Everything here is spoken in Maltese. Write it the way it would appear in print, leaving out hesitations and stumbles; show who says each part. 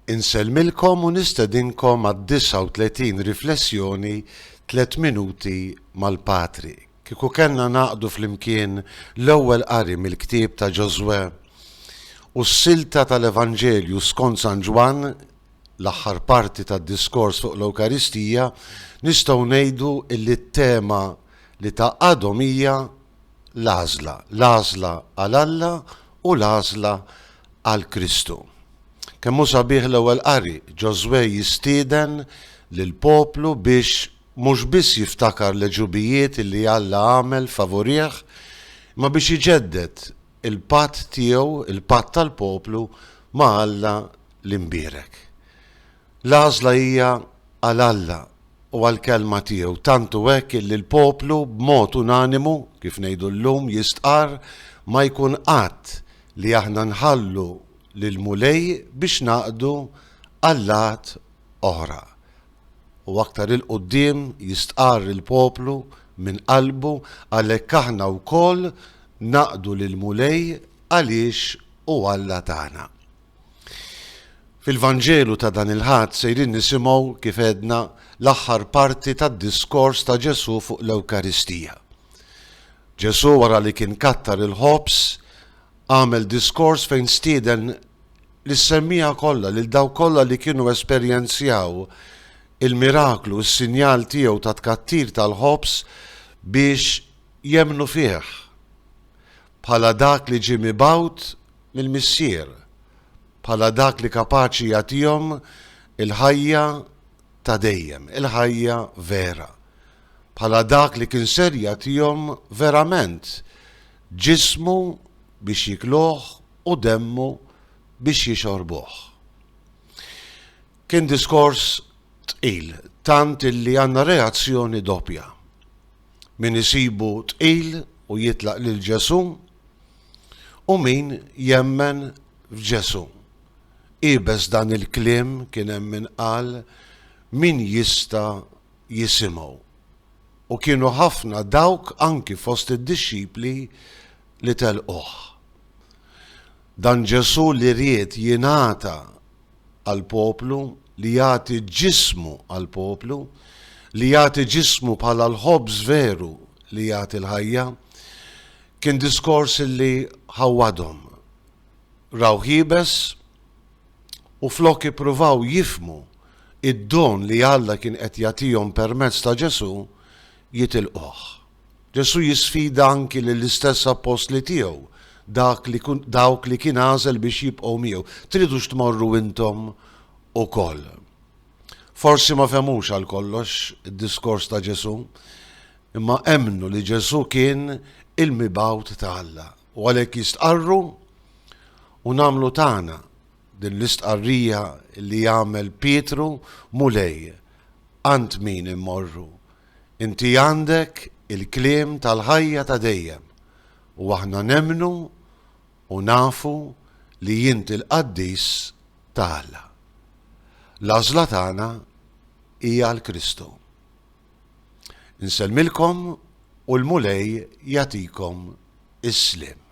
Speaker 1: Inselmilkom u nistedinkom għad-39 riflessjoni 3 minuti mal-Patri. Kieku kellna naqdu flimkien l-ewwel qari mill-ktieb ta' Ġoswe u s-silta tal-Evanġelju skont San Ġwan, l-aħħar parti tad-diskors fuq l-Ewkaristija, nistgħu ngħidu li t-tema li taqgħadhom hija l-għażla għal Alla u l-għażla għal Kristu. Kemmu sabiħ l-ewwel qari, Ġoswe jistieden lill-poplu biex mhux biss jiftakar l-ġubijiet li Alla għamel favorih, ma biex iġeddet il-patt tiegħu, il-patt tal-poplu ma' Alla l-imbierek. L-għażla hija għal Alla u għall-kelma tiegħu, tantu hekk li l-poplu b'mod unanimu, kif ngħidu llum, jistqar ma jkun qatt li aħna nħallu lil-mulej biex naqdu għallat oħra. U aktar il-qoddim jistqar il-poplu minn qalbu għalhekk aħna wkoll naqdu lil-mulej għaliex u Alla tagħna. Fil-Vanġelu ta' dan il-ħadd sejrin nisimgħu kif għedna l-aħħar parti tad-diskors ta' Ġesu fuq l-Ewkaristija. Ġesu wara li kien kattar il-ħobs għamel diskors fejn stieden l-semmija kollha lil daw kollha li kienu esperjenzjaw il-miraklu, s-sinjal tiegħu ta' tkattir tal-ħobs biex jemnu fih bħala dak li ġie mibgħut mill-Missier, bħala dak li kapaċi jagħtihom il-ħajja ta' dejjem, il-ħajja vera, bħala dak li kien ser jagħtihom verament ġismu biex jikluh u demmu biex jixorbuh. Kien diskors tqil, tant illi għandna reazzjoni doppja. Min isibu tqil u jitlaq lil Ġesu u min jemmen f'Ġesu. Ibes dan il-kliem kien hemm min qal min jista' jisimgħu. U kienu ħafna dawk anki fost id-dixxipli li telquh. Dan Ġesu li ried jingħata għal poplu, li jagħti ġismu għal poplu, li jagħti ġismu bħala l-ħobż veru li jagħti l-ħajja, kien diskors li ħawwadhom. Raw ħiebes u flok ippruvaw jifmu id-don li Alla kien qed jagħtihom permezz ta' Ġesu jitilquh. Ġesu jisfida anki lill-istess apostli tiegħu, dawk li kien għażel biex jibqgħu miegħu. Tridux tmorru intom ukoll. Forsi ma femux għal kollox id-diskors ta' Ġesu, imma emnu li Ġesu kien il-mibgħut ta' Alla. U għalhekk jistqarru u nagħmlu tagħna din l-istqarrija li jagħmel Pietru mulej. Ant min immorru. Inti għandek il-kliem tal-ħajja ta' dejjem u aħna nemnu u nafu li jinti l-qaddis ta' Alla. L-għażla tagħna hija l-Kristu. Inselmilkom u l-mulej jagħtikom is-sliem.